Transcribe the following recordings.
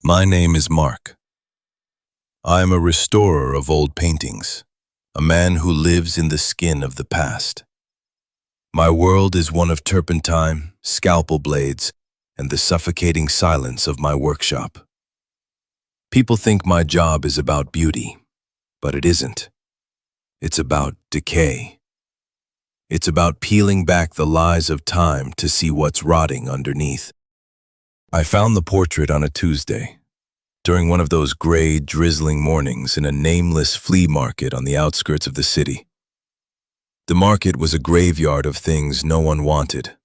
My name is Mark. I am a restorer of old paintings, a man who lives in the skin of the past. My world is one of turpentine, scalpel blades, and the suffocating silence of my workshop. People think my job is about beauty, but it isn't. It's about decay. It's about peeling back the lies of time to see what's rotting underneath. I found the portrait on a Tuesday, during one of those gray, drizzling mornings in a nameless flea market on the outskirts of the city. The market was a graveyard of things no one wanted.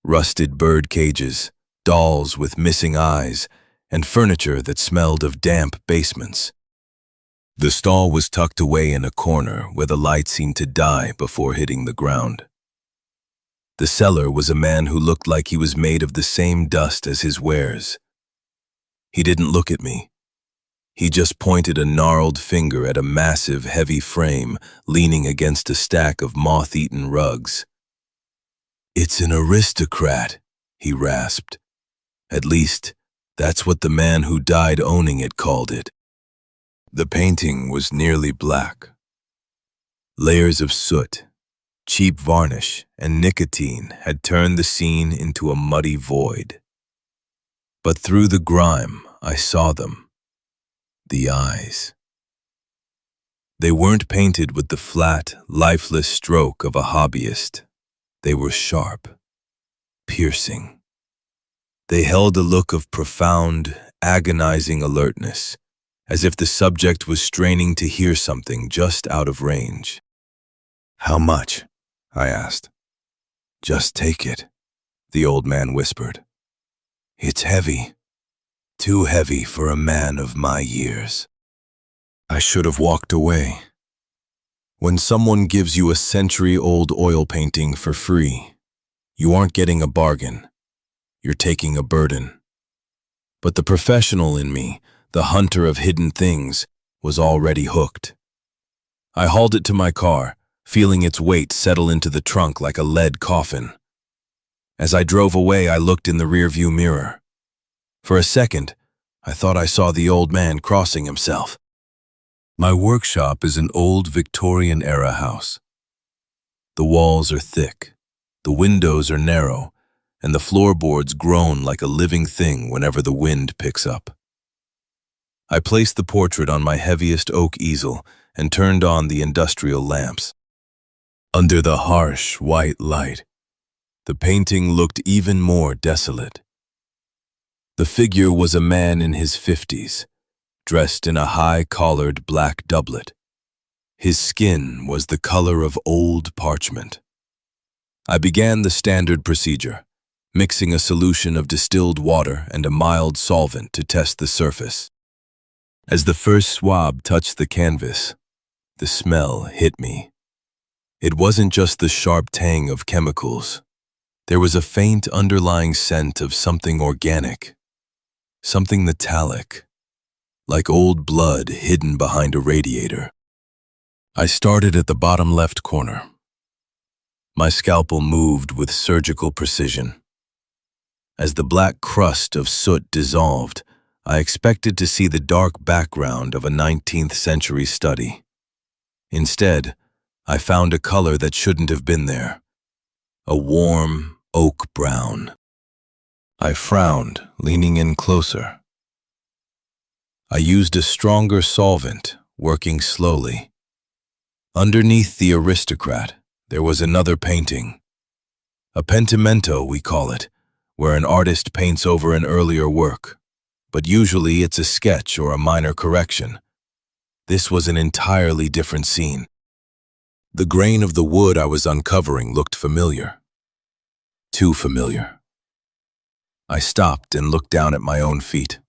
Rusted bird cages, dolls with missing eyes, and furniture that smelled of damp basements. The stall was tucked away in a corner where the light seemed to die before hitting the ground. The seller was a man who looked like he was made of the same dust as his wares. He didn't look at me. He just pointed a gnarled finger at a massive, heavy frame leaning against a stack of moth-eaten rugs. "It's an aristocrat," he rasped. At least, that's what the man who died owning it called it. The painting was nearly black. Layers of soot, cheap varnish, and nicotine had turned the scene into a muddy void. But through the grime, I saw them. The eyes. They weren't painted with the flat, lifeless stroke of a hobbyist. They were sharp, piercing. They held a look of profound, agonizing alertness, as if the subject was straining to hear something just out of range. "How much?" I asked. "Just take it," the old man whispered. "It's heavy. Too heavy for a man of my years." I should have walked away. When someone gives you a century-old oil painting for free, you aren't getting a bargain. You're taking a burden. But the professional in me, the hunter of hidden things, was already hooked. I hauled it to my car, feeling its weight settle into the trunk like a lead coffin. As I drove away, I looked in the rearview mirror. For a second, I thought I saw the old man crossing himself. My workshop is an old Victorian-era house. The walls are thick, the windows are narrow, and the floorboards groan like a living thing whenever the wind picks up. I placed the portrait on my heaviest oak easel and turned on the industrial lamps. Under the harsh, white light, the painting looked even more desolate. The figure was a man in his 50s, dressed in a high-collared black doublet. His skin was the color of old parchment. I began the standard procedure, mixing a solution of distilled water and a mild solvent to test the surface. As the first swab touched the canvas, the smell hit me. It wasn't just the sharp tang of chemicals. There was a faint underlying scent of something organic, something metallic, like old blood hidden behind a radiator. I started at the bottom left corner. My scalpel moved with surgical precision. As the black crust of soot dissolved, I expected to see the dark background of a 19th century study. Instead, I found a color that shouldn't have been there. A warm oak brown. I frowned, leaning in closer. I used a stronger solvent, working slowly. Underneath the aristocrat, there was another painting. A pentimento, we call it, where an artist paints over an earlier work. But usually it's a sketch or a minor correction. This was an entirely different scene. The grain of the wood I was uncovering looked familiar. Too familiar. I stopped and looked down at my own feet.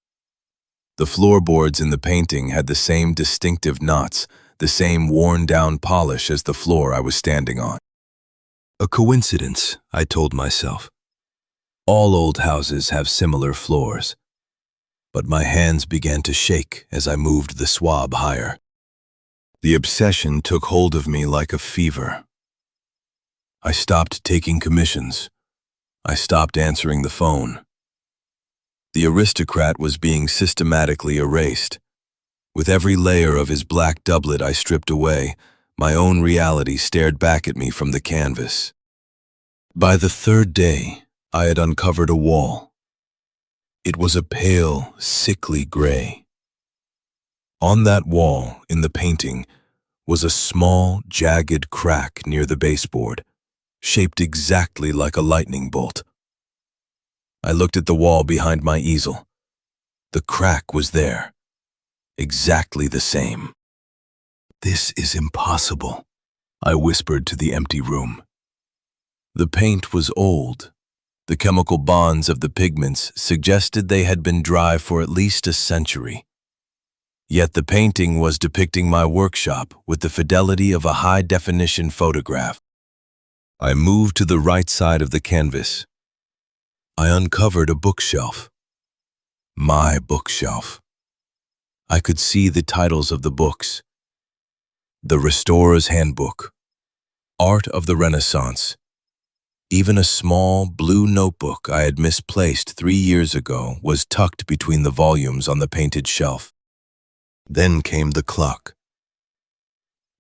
The floorboards in the painting had the same distinctive knots, the same worn-down polish as the floor I was standing on. A coincidence, I told myself. All old houses have similar floors. But my hands began to shake as I moved the swab higher. The obsession took hold of me like a fever. I stopped taking commissions. I stopped answering the phone. The aristocrat was being systematically erased. With every layer of his black doublet I stripped away, my own reality stared back at me from the canvas. By the third day, I had uncovered a wall. It was a pale, sickly gray. On that wall, in the painting, was a small, jagged crack near the baseboard, shaped exactly like a lightning bolt. I looked at the wall behind my easel. The crack was there, exactly the same. "This is impossible," I whispered to the empty room. The paint was old. The chemical bonds of the pigments suggested they had been dry for at least a century. Yet the painting was depicting my workshop with the fidelity of a high-definition photograph. I moved to the right side of the canvas. I uncovered a bookshelf. My bookshelf. I could see the titles of the books. The Restorer's Handbook, Art of the Renaissance. Even a small blue notebook I had misplaced 3 years ago was tucked between the volumes on the painted shelf. Then came the clock.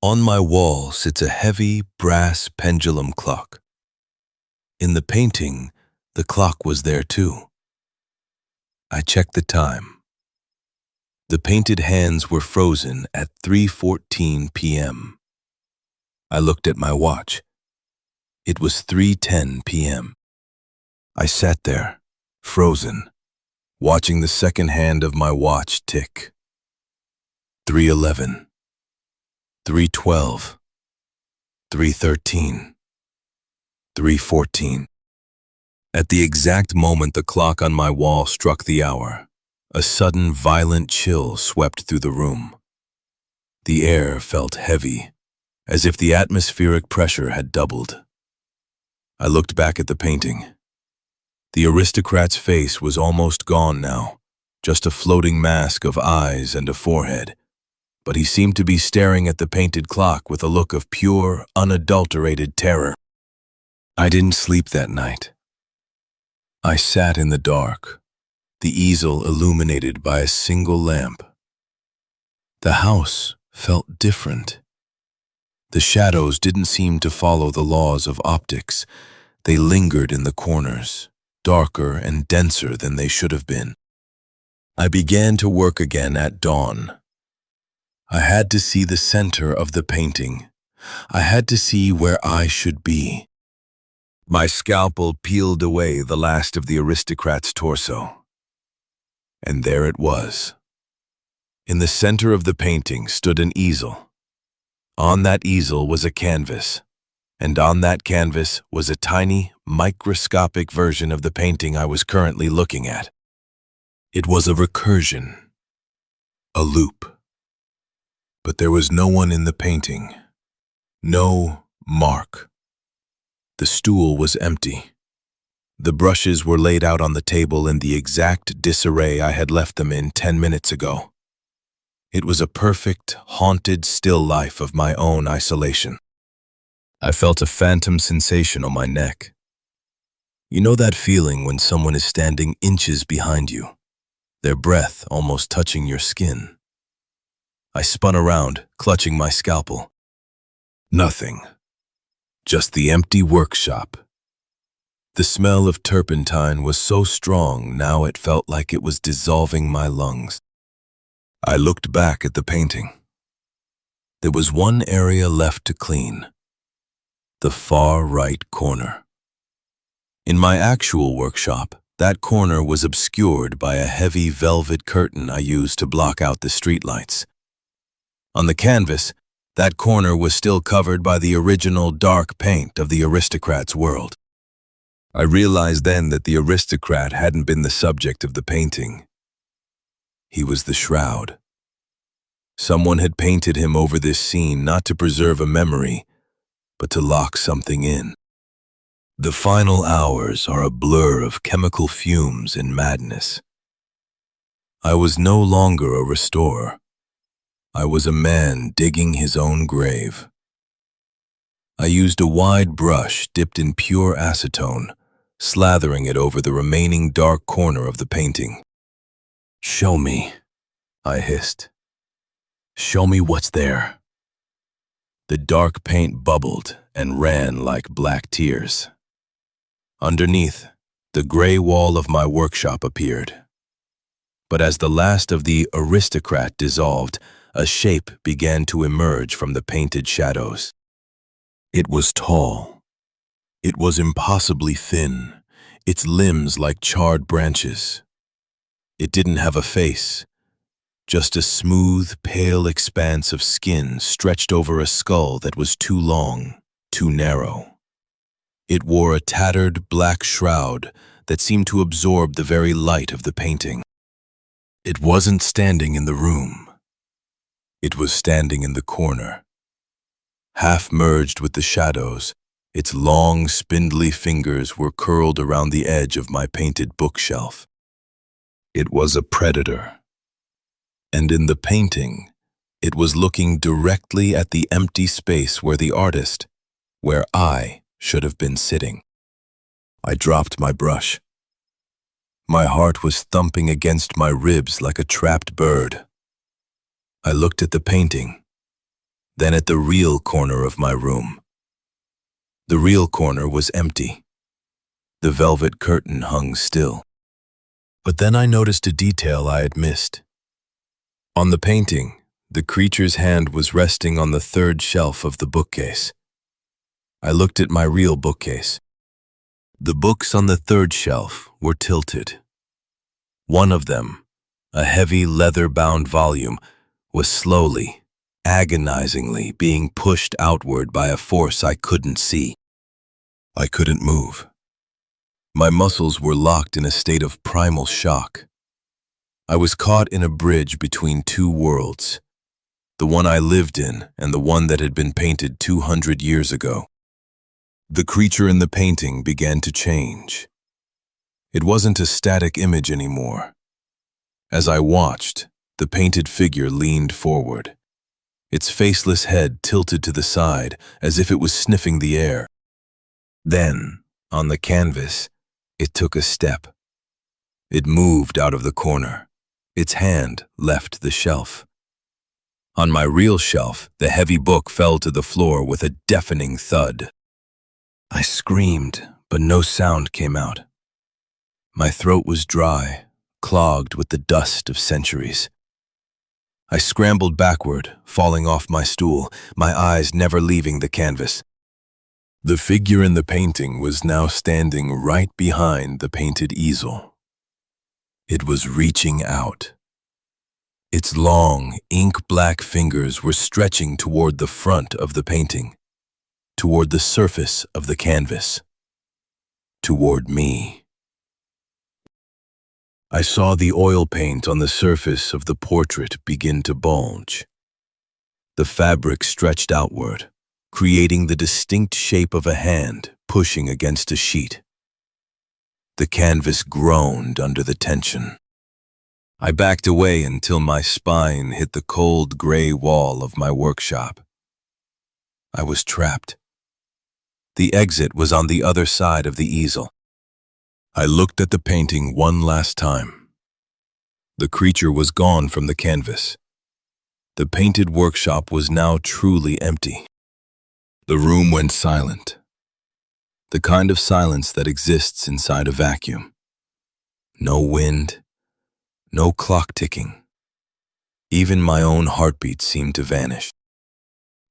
On my wall sits a heavy brass pendulum clock. In the painting, the clock was there too. I checked the time. The painted hands were frozen at 3:14 p.m. I looked at my watch. It was 3:10 p.m. I sat there, frozen, watching the second hand of my watch tick. 3:11, 3:12, 3:13, 3:14. At the exact moment the clock on my wall struck the hour, a sudden violent chill swept through the room. The air felt heavy, as if the atmospheric pressure had doubled. I looked back at the painting. The aristocrat's face was almost gone now, just a floating mask of eyes and a forehead, but he seemed to be staring at the painted clock with a look of pure, unadulterated terror. I didn't sleep that night. I sat in the dark, the easel illuminated by a single lamp. The house felt different. The shadows didn't seem to follow the laws of optics. They lingered in the corners, darker and denser than they should have been. I began to work again at dawn. I had to see the center of the painting. I had to see where I should be. My scalpel peeled away the last of the aristocrat's torso. And there it was. In the center of the painting stood an easel. On that easel was a canvas, and on that canvas was a tiny, microscopic version of the painting I was currently looking at. It was a recursion, a loop. But there was no one in the painting, no Mark. The stool was empty. The brushes were laid out on the table in the exact disarray I had left them in 10 minutes ago. It was a perfect, haunted still life of my own isolation. I felt a phantom sensation on my neck. You know that feeling when someone is standing inches behind you, their breath almost touching your skin? I spun around, clutching my scalpel. Nothing. Just the empty workshop. The smell of turpentine was so strong now it felt like it was dissolving my lungs. I looked back at the painting. There was one area left to clean. The far right corner. In my actual workshop, that corner was obscured by a heavy velvet curtain I used to block out the streetlights. On the canvas, that corner was still covered by the original dark paint of the aristocrat's world. I realized then that the aristocrat hadn't been the subject of the painting. He was the shroud. Someone had painted him over this scene not to preserve a memory, but to lock something in. The final hours are a blur of chemical fumes and madness. I was no longer a restorer. I was a man digging his own grave. I used a wide brush dipped in pure acetone, slathering it over the remaining dark corner of the painting. Show me, I hissed. Show me what's there. The dark paint bubbled and ran like black tears. Underneath, the gray wall of my workshop appeared. But as the last of the aristocrat dissolved, a shape began to emerge from the painted shadows. It was tall. It was impossibly thin, its limbs like charred branches. It didn't have a face, just a smooth, pale expanse of skin stretched over a skull that was too long, too narrow. It wore a tattered black shroud that seemed to absorb the very light of the painting. It wasn't standing in the room. It was standing in the corner. Half merged with the shadows, its long, spindly fingers were curled around the edge of my painted bookshelf. It was a predator. And in the painting, it was looking directly at the empty space where the artist, where I should have been sitting. I dropped my brush. My heart was thumping against my ribs like a trapped bird. I looked at the painting, then at the real corner of my room. The real corner was empty. The velvet curtain hung still. But then I noticed a detail I had missed. On the painting, the creature's hand was resting on the third shelf of the bookcase. I looked at my real bookcase. The books on the third shelf were tilted. One of them, a heavy leather-bound volume, was slowly, agonizingly being pushed outward by a force I couldn't see. I couldn't move. My muscles were locked in a state of primal shock. I was caught in a bridge between two worlds, the one I lived in and the one that had been painted 200 years ago. The creature in the painting began to change. It wasn't a static image anymore. As I watched, the painted figure leaned forward, its faceless head tilted to the side as if it was sniffing the air. Then, on the canvas, it took a step. It moved out of the corner. Its hand left the shelf. On my real shelf, the heavy book fell to the floor with a deafening thud. I screamed, but no sound came out. My throat was dry, clogged with the dust of centuries. I scrambled backward, falling off my stool, my eyes never leaving the canvas. The figure in the painting was now standing right behind the painted easel. It was reaching out. Its long, ink-black fingers were stretching toward the front of the painting, toward the surface of the canvas, toward me. I saw the oil paint on the surface of the portrait begin to bulge. The fabric stretched outward, creating the distinct shape of a hand pushing against a sheet. The canvas groaned under the tension. I backed away until my spine hit the cold gray wall of my workshop. I was trapped. The exit was on the other side of the easel. I looked at the painting one last time. The creature was gone from the canvas. The painted workshop was now truly empty. The room went silent. The kind of silence that exists inside a vacuum. No wind, no clock ticking. Even my own heartbeat seemed to vanish.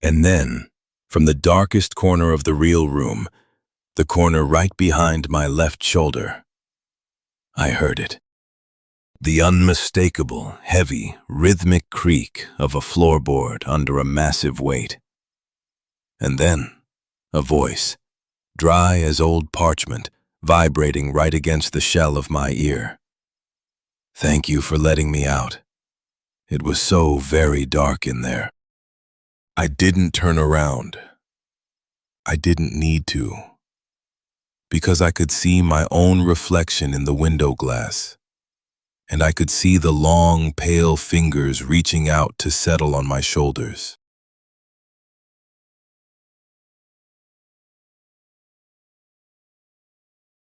And then, from the darkest corner of the real room, the corner right behind my left shoulder, I heard it. The unmistakable, heavy, rhythmic creak of a floorboard under a massive weight. And then, a voice, dry as old parchment, vibrating right against the shell of my ear. Thank you for letting me out. It was so very dark in there. I didn't turn around. I didn't need to. Because I could see my own reflection in the window glass. And I could see the long, pale fingers reaching out to settle on my shoulders.